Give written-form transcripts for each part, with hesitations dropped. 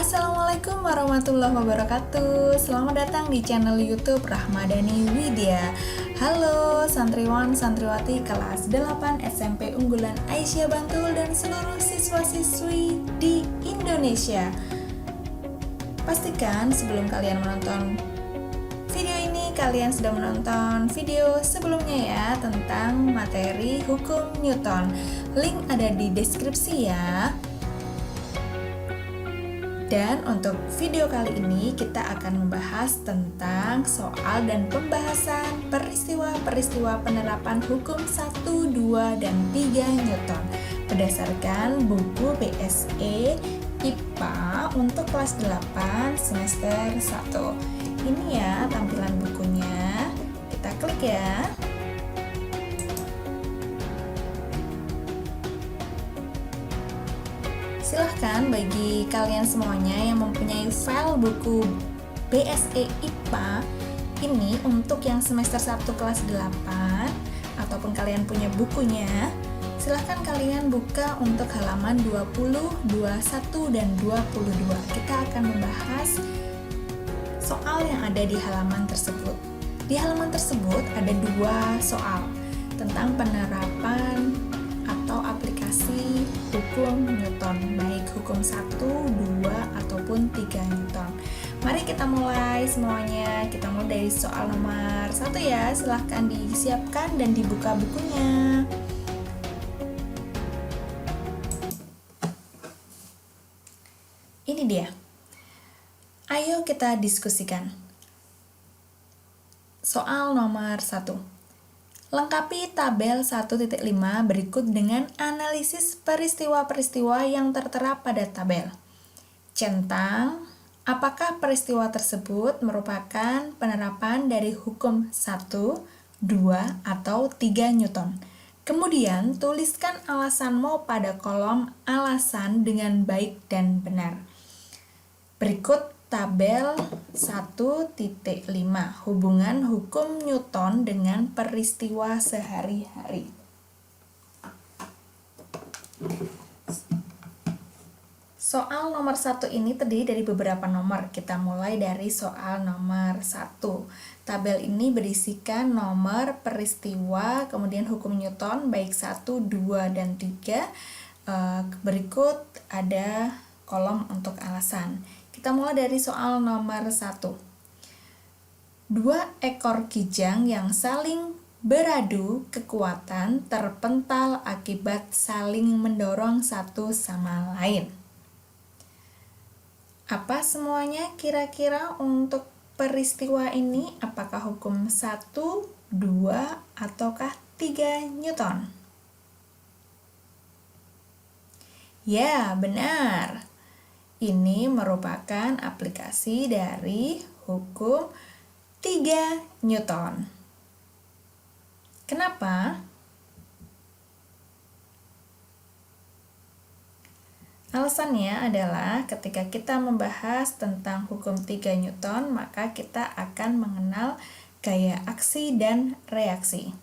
Assalamualaikum warahmatullahi wabarakatuh. Selamat datang di channel YouTube Rahmadani Widya. Halo santriwan santriwati kelas 8 SMP unggulan Aisyah Bantul dan seluruh siswa-siswi di Indonesia. Pastikan sebelum kalian menonton video ini kalian sudah menonton video sebelumnya ya tentang materi hukum Newton. Link ada di deskripsi ya. Dan untuk video kali ini kita akan membahas tentang soal dan pembahasan peristiwa-peristiwa penerapan hukum 1, 2, dan 3 Newton berdasarkan buku BSE IPA untuk kelas 8 semester 1. Ini ya tampilan bukunya. Kita klik ya. Silahkan bagi kalian semuanya yang mempunyai file buku BSE IPA ini untuk yang semester 1 kelas 8 ataupun kalian punya bukunya, silahkan kalian buka untuk halaman 20, 21, dan 22. Kita akan membahas soal yang ada di halaman tersebut. Di halaman tersebut ada 2 soal tentang penerapan atau aplikasi hukum Newton, baik hukum 1, 2, ataupun 3 Newton. Mari kita mulai semuanya. Kita mulai dari soal nomor 1 ya. Silahkan disiapkan dan dibuka bukunya. Ini dia. Ayo kita diskusikan. Soal nomor 1. Lengkapi tabel 1.5 berikut dengan analisis peristiwa-peristiwa yang tertera pada tabel. Centang, apakah peristiwa tersebut merupakan penerapan dari hukum 1, 2, atau 3 Newton. Kemudian, tuliskan alasanmu pada kolom alasan dengan baik dan benar. Berikut tabel 1.5 hubungan hukum Newton dengan peristiwa sehari-hari. Soal nomor 1 ini terdiri dari beberapa nomor. Kita mulai dari soal nomor 1. Tabel ini berisikan nomor peristiwa, kemudian hukum Newton baik 1, 2, dan 3. Berikut ada kolom untuk alasan. Kita mulai dari soal nomor 1. 2 ekor kijang yang saling beradu kekuatan terpental akibat saling mendorong satu sama lain. Apa semuanya kira-kira untuk peristiwa ini? Apakah hukum 1, 2, ataukah 3 Newton? Ya, benar. Ini merupakan aplikasi dari hukum 3 Newton. Kenapa? Alasannya adalah ketika kita membahas tentang hukum 3 Newton, maka kita akan mengenal gaya aksi dan reaksi.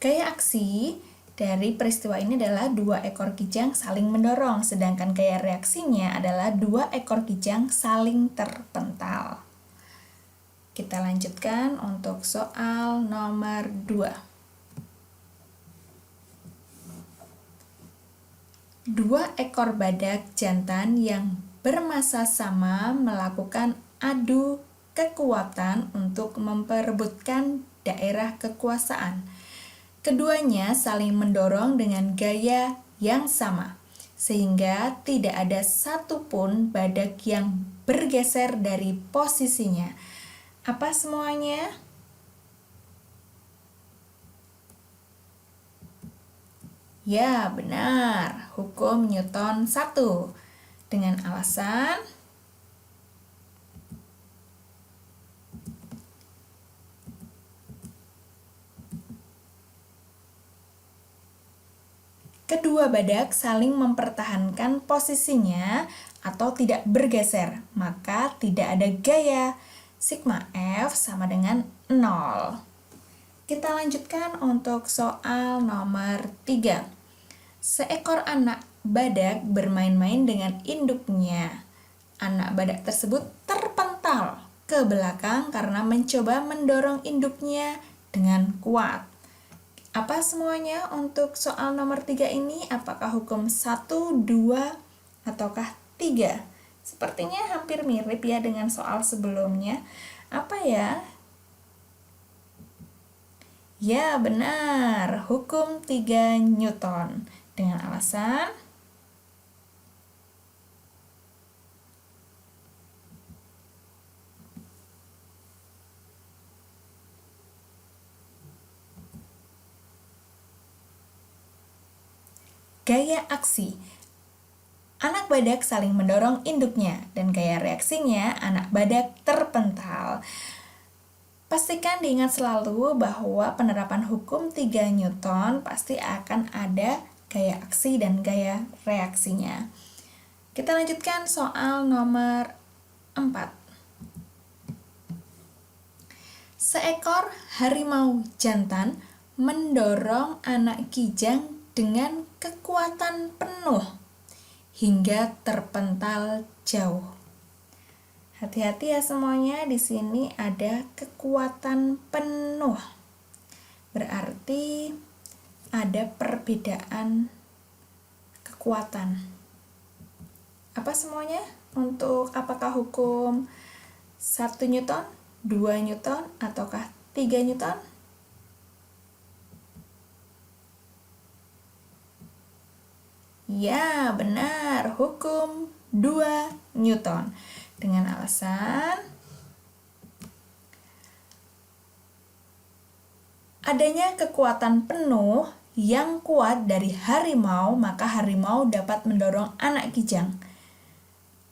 Gaya aksi dari peristiwa ini adalah 2 ekor kijang saling mendorong, sedangkan gaya reaksinya adalah 2 ekor kijang saling terpental. Kita lanjutkan untuk soal nomor 2. 2 ekor badak jantan yang bermasa sama melakukan adu kekuatan untuk memperebutkan daerah kekuasaan. Keduanya saling mendorong dengan gaya yang sama, sehingga tidak ada satupun badak yang bergeser dari posisinya. Apa semuanya? Ya, benar. Hukum Newton 1. Dengan alasan kedua badak saling mempertahankan posisinya atau tidak bergeser, maka tidak ada gaya. Sigma F sama dengan 0. Kita lanjutkan untuk soal nomor 3. Seekor anak badak bermain-main dengan induknya. Anak badak tersebut terpental ke belakang karena mencoba mendorong induknya dengan kuat. Apa semuanya untuk soal nomor 3 ini? Apakah hukum 1, 2, ataukah 3? Sepertinya hampir mirip ya dengan soal sebelumnya. Apa ya? Ya, benar. Hukum 3 Newton. Dengan alasan gaya aksi. Anak badak saling mendorong induknya dan gaya reaksinya anak badak terpental. Pastikan diingat selalu bahwa penerapan hukum 3 Newton pasti akan ada gaya aksi dan gaya reaksinya. Kita lanjutkan soal nomor 4. Seekor harimau jantan mendorong anak kijang dengan kekuatan penuh hingga terpental jauh. Hati-hati ya semuanya, di sini ada kekuatan penuh. Berarti ada perbedaan kekuatan. Apa semuanya? Untuk apakah hukum 1 Newton, 2 Newton, ataukah 3 Newton? Ya, benar. Hukum 2 Newton. Dengan alasan adanya kekuatan penuh yang kuat dari harimau, maka harimau dapat mendorong anak kijang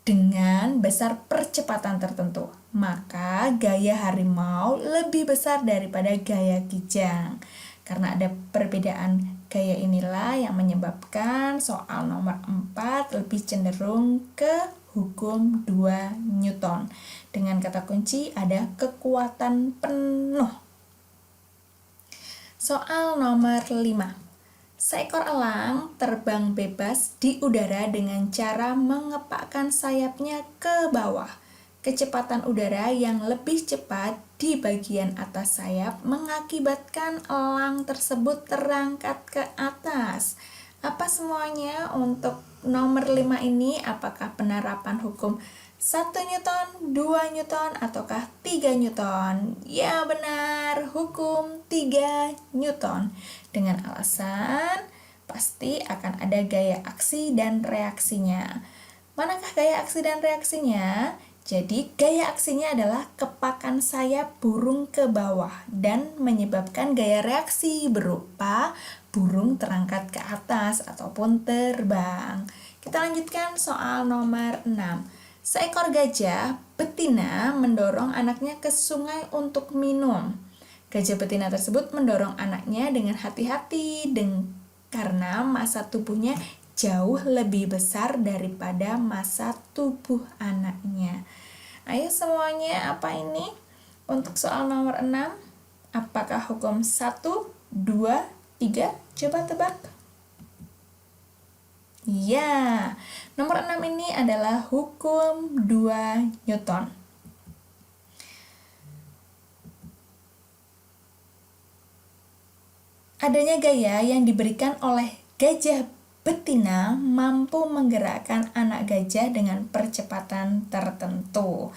dengan besar percepatan tertentu. Maka gaya harimau lebih besar daripada gaya kijang. Karena ada perbedaan gaya inilah yang menyebabkan soal nomor 4 lebih cenderung ke hukum 2 Newton. Dengan kata kunci ada kekuatan penuh. Soal nomor 5. Seekor elang terbang bebas di udara dengan cara mengepakkan sayapnya ke bawah. Kecepatan udara yang lebih cepat di bagian atas sayap mengakibatkan elang tersebut terangkat ke atas. Apa semuanya untuk nomor 5 ini? Apakah penerapan hukum 1 Newton, 2 Newton, ataukah 3 Newton? Ya benar, hukum 3 Newton. Dengan alasan pasti akan ada gaya aksi dan reaksinya. Manakah gaya aksi dan reaksinya? Jadi gaya aksinya adalah kepakan sayap burung ke bawah dan menyebabkan gaya reaksi berupa burung terangkat ke atas ataupun terbang. Kita lanjutkan soal nomor 6. Seekor gajah betina mendorong anaknya ke sungai untuk minum. Gajah betina tersebut mendorong anaknya dengan hati-hati karena massa tubuhnya jauh lebih besar daripada massa tubuh anaknya. Ayo semuanya, apa ini? Untuk soal nomor 6, apakah hukum 1, 2, 3? Coba tebak. Ya, nomor 6 ini adalah hukum 2 Newton. Adanya gaya yang diberikan oleh gajah betina mampu menggerakkan anak gajah dengan percepatan tertentu.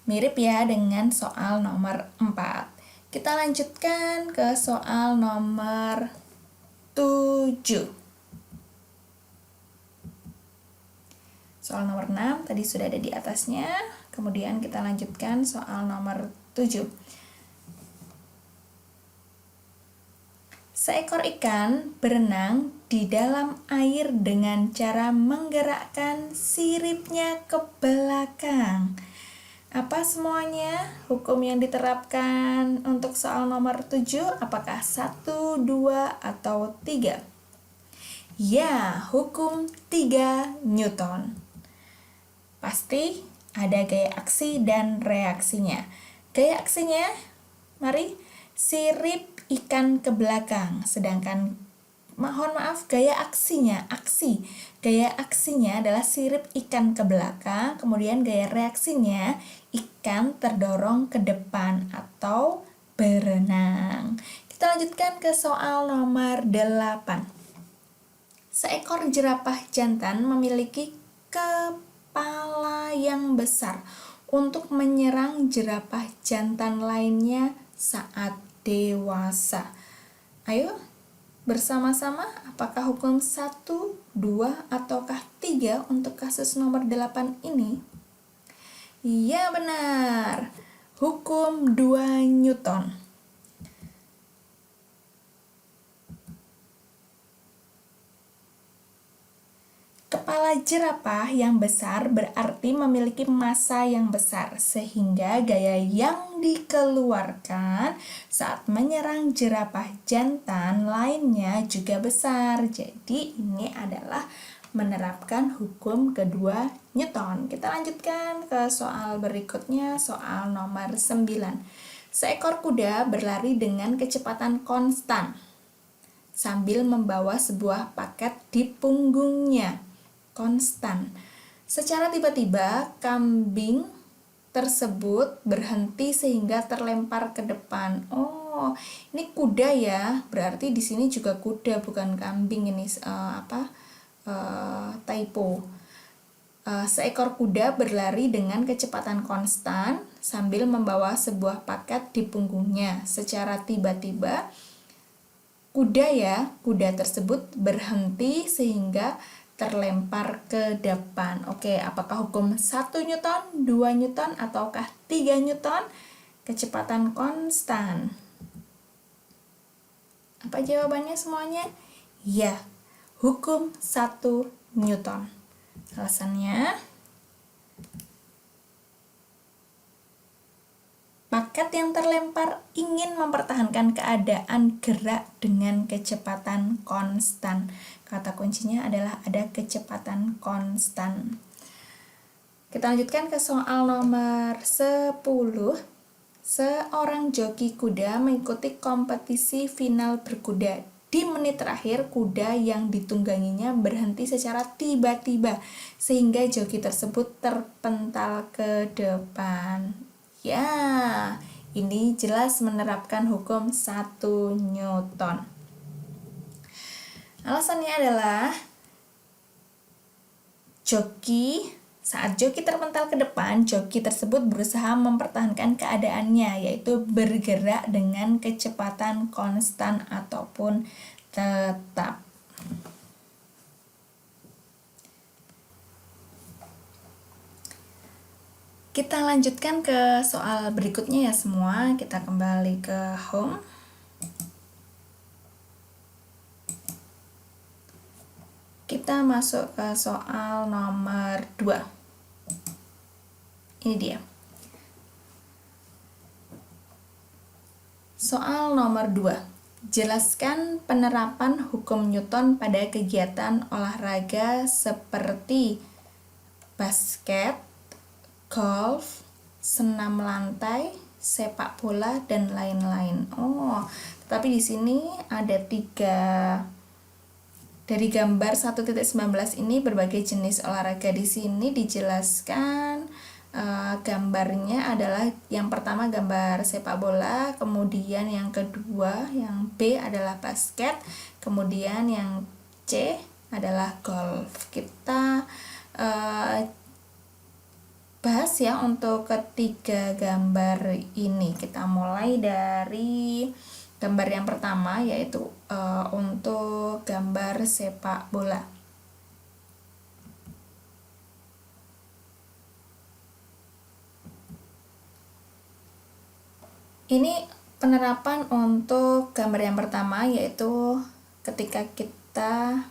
Mirip ya dengan soal nomor 4. Kita lanjutkan ke soal nomor 7. Soal nomor 6 tadi sudah ada di atasnya. Kemudian kita lanjutkan soal nomor 7. Seekor ikan berenang di dalam air dengan cara menggerakkan siripnya ke belakang. Apa semuanya hukum yang diterapkan untuk soal nomor 7? Apakah 1, 2, atau 3? Ya, hukum 3 Newton. Pasti ada gaya aksi dan reaksinya. Gaya aksinya, mari, sirip ikan ke belakang, sedangkan mohon maaf, gaya aksinya, gaya aksinya adalah sirip ikan ke belakang, kemudian gaya reaksinya ikan terdorong ke depan atau berenang. Kita lanjutkan ke soal nomor 8. Seekor jerapah jantan memiliki kepala yang besar untuk menyerang jerapah jantan lainnya saat dewasa. Ayo bersama-sama, apakah hukum 1, 2, ataukah 3 untuk kasus nomor 8 ini? Iya benar, hukum 2 Newton. Kepala jerapah yang besar berarti memiliki massa yang besar, sehingga gaya yang dikeluarkan saat menyerang jerapah jantan lainnya juga besar. Jadi ini adalah menerapkan hukum kedua Newton. Kita lanjutkan ke soal berikutnya, soal nomor 9. Seekor kuda berlari dengan kecepatan konstan sambil membawa sebuah paket di punggungnya. Konstan. Secara tiba-tiba, kambing tersebut berhenti sehingga terlempar ke depan. Oh, ini kuda ya. Berarti di sini juga kuda, bukan kambing. Ini typo. Seekor kuda berlari dengan kecepatan konstan sambil membawa sebuah paket di punggungnya. Secara tiba-tiba, kuda tersebut berhenti sehingga terlempar ke depan. Oke, apakah hukum 1 Newton, 2 Newton, ataukah 3 Newton? Kecepatan konstan. Apa jawabannya semuanya? Ya, hukum 1 Newton. Alasannya, paket yang terlempar ingin mempertahankan keadaan gerak dengan kecepatan konstan. Kata kuncinya adalah ada kecepatan konstan. Kita lanjutkan ke soal nomor 10. Seorang joki kuda mengikuti kompetisi final berkuda. Di menit terakhir, kuda yang ditungganginya berhenti secara tiba-tiba, sehingga joki tersebut terpental ke depan. Ya, ini jelas menerapkan hukum 1 Newton. Alasannya adalah saat joki terpental ke depan, joki tersebut berusaha mempertahankan keadaannya, yaitu bergerak dengan kecepatan konstan ataupun tetap. Kita lanjutkan ke soal berikutnya ya semua. Kita kembali ke home. Kita masuk ke soal nomor 2. Ini dia. Soal nomor 2. Jelaskan penerapan hukum Newton pada kegiatan olahraga seperti basket, golf, senam lantai, sepak bola, dan lain-lain. Oh, tetapi di sini ada 3. Dari gambar 1.19 ini berbagai jenis olahraga di sini dijelaskan. Gambarnya adalah yang pertama gambar sepak bola, kemudian yang kedua yang B adalah basket, kemudian yang C adalah golf. Kita bahas ya untuk ketiga gambar ini. Kita mulai dari gambar yang pertama, yaitu untuk gambar sepak bola. Ini penerapan untuk gambar yang pertama, yaitu ketika kita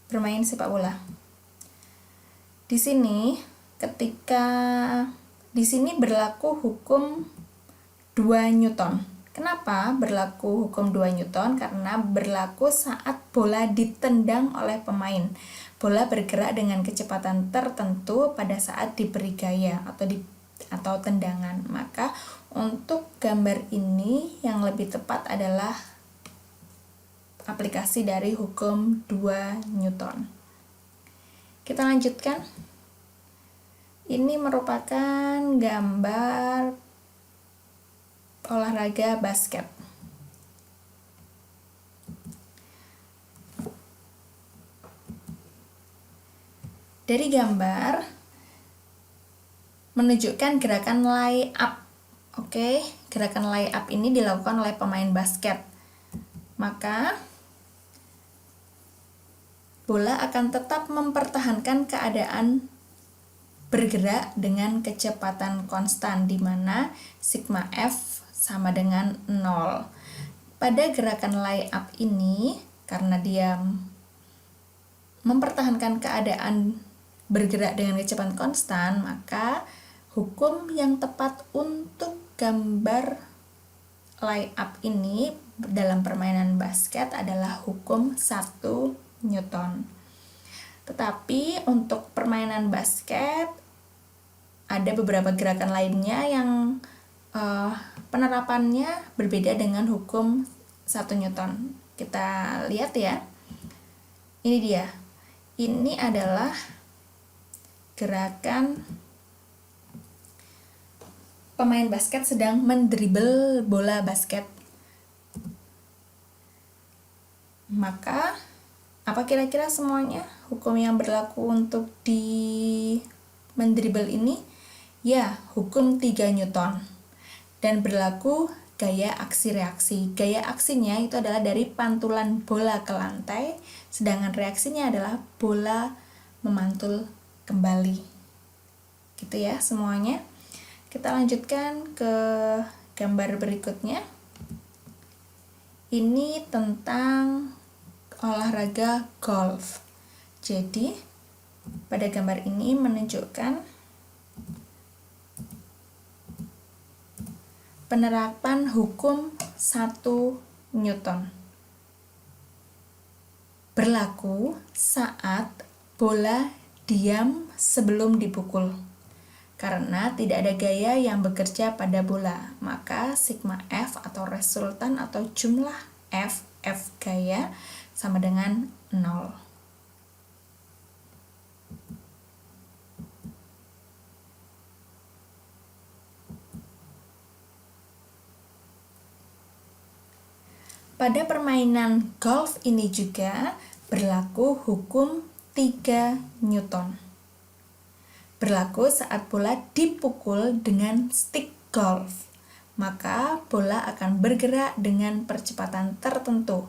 bermain sepak bola. Di sini berlaku hukum 2 Newton. Kenapa berlaku hukum 2 Newton? Karena berlaku saat bola ditendang oleh pemain. Bola bergerak dengan kecepatan tertentu pada saat diberi gaya atau tendangan. Maka untuk gambar ini yang lebih tepat adalah aplikasi dari hukum 2 Newton. Kita lanjutkan. Ini merupakan gambar olahraga basket. Dari gambar menunjukkan gerakan lay up. Oke, gerakan lay up ini dilakukan oleh pemain basket. Maka bola akan tetap mempertahankan keadaan bergerak dengan kecepatan konstan, di mana sigma F sama dengan 0. Pada gerakan lay up ini, karena dia mempertahankan keadaan bergerak dengan kecepatan konstan, maka hukum yang tepat untuk gambar lay up ini dalam permainan basket adalah hukum 1 Newton. Tetapi untuk permainan basket ada beberapa gerakan lainnya yang penerapannya berbeda dengan hukum 1 Newton. Kita lihat ya. Ini dia. Ini adalah gerakan pemain basket sedang mendribel bola basket. Maka apa kira-kira semuanya hukum yang berlaku untuk di mendribel ini? Ya, hukum 3 Newton. Dan berlaku gaya aksi reaksi. Gaya aksinya itu adalah dari pantulan bola ke lantai, sedangkan reaksinya adalah bola memantul kembali. Gitu ya semuanya. Kita lanjutkan ke gambar berikutnya. Ini tentang olahraga golf. Jadi, pada gambar ini menunjukkan penerapan hukum 1 Newton. Berlaku saat bola diam sebelum dipukul. Karena tidak ada gaya yang bekerja pada bola, maka sigma F atau resultan atau jumlah F gaya sama dengan 0. Pada permainan golf ini juga berlaku hukum 3 Newton. Berlaku saat bola dipukul dengan stick golf, maka bola akan bergerak dengan percepatan tertentu.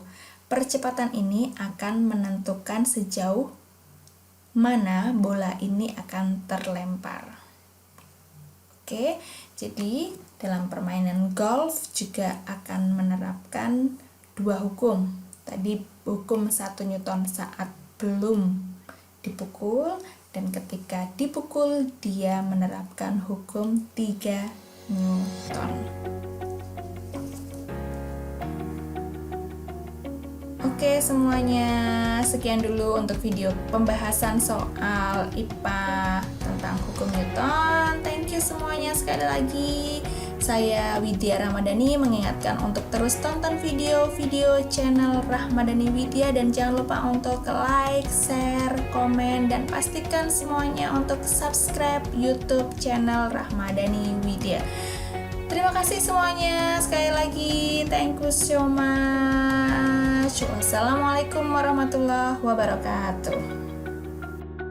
Percepatan ini akan menentukan sejauh mana bola ini akan terlempar. Oke, jadi dalam permainan golf juga akan menerapkan 2 hukum. Tadi hukum 1 Newton saat belum dipukul, dan ketika dipukul dia menerapkan hukum 3 Newton. Oke semuanya, sekian dulu untuk video pembahasan soal IPA tentang hukum Newton. Thank you semuanya sekali lagi. Saya Widya Ramadhani mengingatkan untuk terus tonton video-video channel Rahmadani Widya, dan jangan lupa untuk like, share, komen, dan pastikan semuanya untuk subscribe YouTube channel Rahmadani Widya. Terima kasih semuanya sekali lagi. Thank you so much. Wassalamualaikum warahmatullahi wabarakatuh.